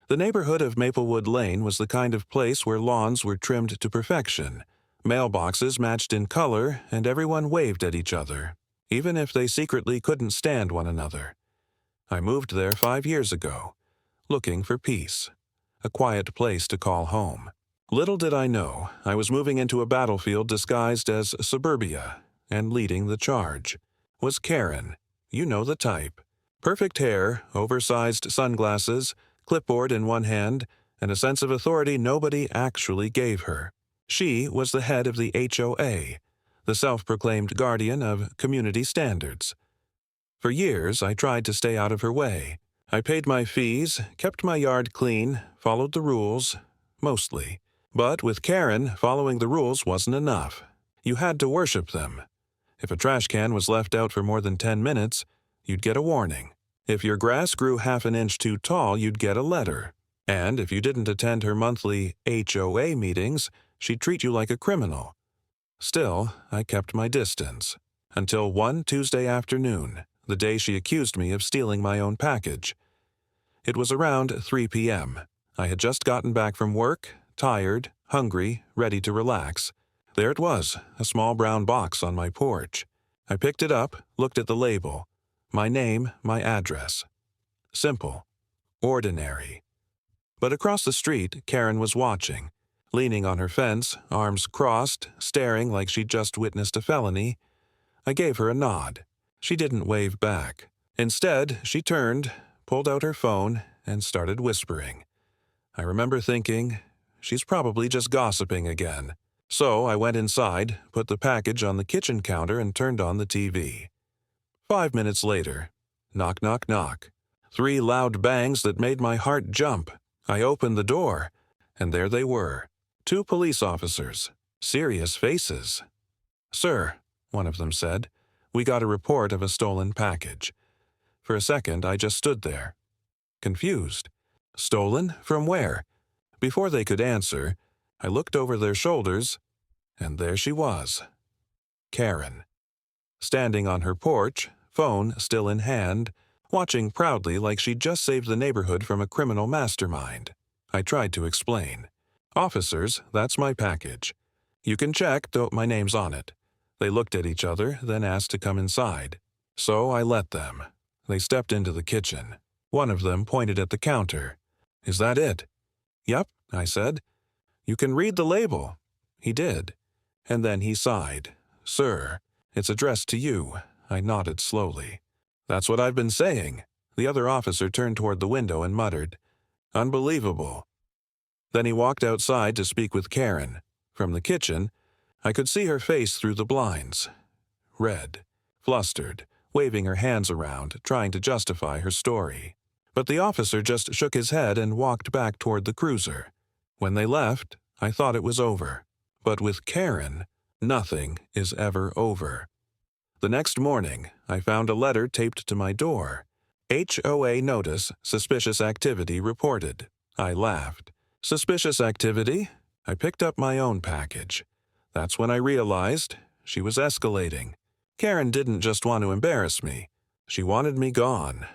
The neighborhood of Maplewood Lane was the kind of place where lawns were trimmed to perfection, mailboxes matched in color, and everyone waved at each other, even if they secretly couldn't stand one another. I moved there 5 years ago, looking for peace, a quiet place to call home. Little did I know, I was moving into a battlefield disguised as suburbia, and leading the charge was Karen. You know the type. Perfect hair, oversized sunglasses, clipboard in one hand, and a sense of authority nobody actually gave her. She was the head of the HOA, the self-proclaimed guardian of community standards. For years, I tried to stay out of her way. I paid my fees, kept my yard clean, followed the rules, mostly. But with Karen, following the rules wasn't enough. You had to worship them. If a trash can was left out for more than 10 minutes, you'd get a warning. If your grass grew half an inch too tall, you'd get a letter. And if you didn't attend her monthly HOA meetings, she'd treat you like a criminal. Still, I kept my distance. Until one Tuesday afternoon, the day she accused me of stealing my own package. It was around 3 p.m. I had just gotten back from work, tired, hungry, ready to relax. There it was, a small brown box on my porch. I picked it up, looked at the label. My name, my address. Simple. Ordinary. But across the street, Karen was watching. Leaning on her fence, arms crossed, staring like she'd just witnessed a felony. I gave her a nod. She didn't wave back. Instead, she turned, pulled out her phone, and started whispering. I remember thinking, she's probably just gossiping again. So I went inside, put the package on the kitchen counter, and turned on the TV. 5 minutes later, knock, knock, knock. 3 loud bangs that made my heart jump. I opened the door, and there they were. 2 police officers. Serious faces. "Sir," one of them said, "we got a report of a stolen package." For a second, I just stood there, confused. Stolen? From where? Before they could answer, I looked over their shoulders, and there she was. Karen. Standing on her porch, phone still in hand, watching proudly like she'd just saved the neighborhood from a criminal mastermind. I tried to explain. "Officers, that's my package. You can check, though my name's on it." They looked at each other, then asked to come inside. So I let them. They stepped into the kitchen. One of them pointed at the counter. "Is that it?" "Yep," I said. "You can read the label." He did. And then he sighed. "Sir, it's addressed to you." I nodded slowly. "That's what I've been saying." The other officer turned toward the window and muttered, "Unbelievable." Then he walked outside to speak with Karen. From the kitchen, I could see her face through the blinds. Red, flustered, waving her hands around, trying to justify her story. But the officer just shook his head and walked back toward the cruiser. When they left, I thought it was over. But with Karen, nothing is ever over. The next morning, I found a letter taped to my door. HOA notice, suspicious activity reported. I laughed. Suspicious activity? I picked up my own package. That's when I realized she was escalating. Karen didn't just want to embarrass me. She wanted me gone.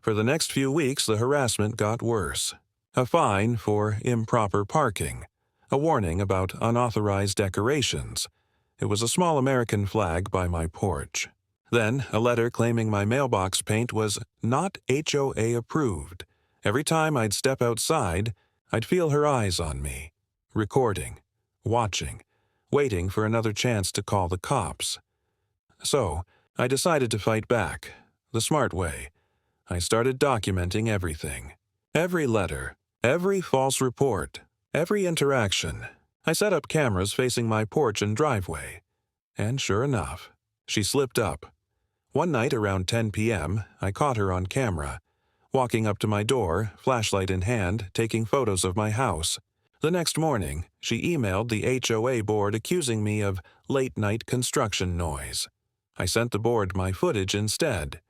For the next few weeks, the harassment got worse. A fine for improper parking. A warning about unauthorized decorations. It was a small American flag by my porch. Then, a letter claiming my mailbox paint was not HOA approved. Every time I'd step outside, I'd feel her eyes on me. Recording. Watching. Waiting for another chance to call the cops. So, I decided to fight back. The smart way. I started documenting everything. Every letter. Every false report. Every interaction. I set up cameras facing my porch and driveway. And sure enough, she slipped up. One night around 10 p.m., I caught her on camera, walking up to my door, flashlight in hand, taking photos of my house. The next morning, she emailed the HOA board accusing me of late-night construction noise. I sent the board my footage instead.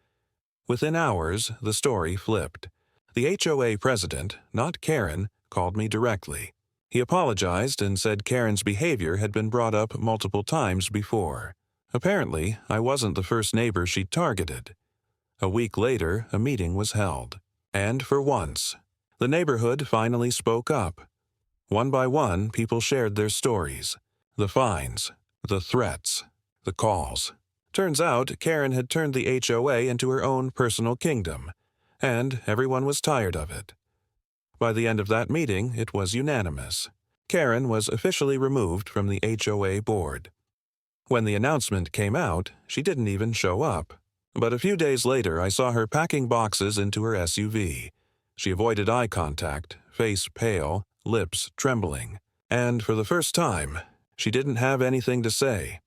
Within hours, the story flipped. The HOA president, not Karen, called me directly. He apologized and said Karen's behavior had been brought up multiple times before. Apparently, I wasn't the first neighbor she'd targeted. A week later, a meeting was held. And for once, The neighborhood finally spoke up. One by one, people shared their stories. The fines, the threats, the calls. Turns out, Karen had turned the HOA into her own personal kingdom, and everyone was tired of it. By the end of that meeting, it was unanimous. Karen was officially removed from the HOA board. When the announcement came out, she didn't even show up. But a few days later, I saw her packing boxes into her SUV. She avoided eye contact, face pale, lips trembling. And for the first time, she didn't have anything to say.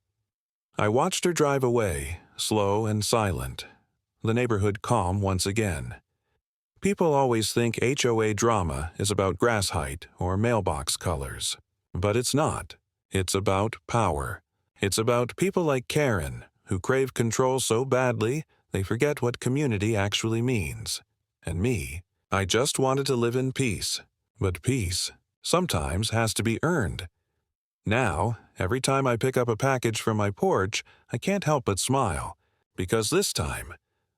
I watched her drive away, slow and silent, the neighborhood calm once again. People always think HOA drama is about grass height or mailbox colors. But it's not. It's about power. It's about people like Karen, who crave control so badly they forget what community actually means. And me, I just wanted to live in peace. But peace sometimes has to be earned. Now, every time I pick up a package from my porch, I can't help but smile. Because this time,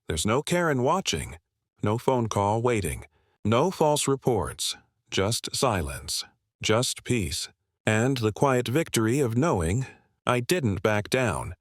there's no Karen watching, no phone call waiting, no false reports, just silence, just peace, and the quiet victory of knowing I didn't back down.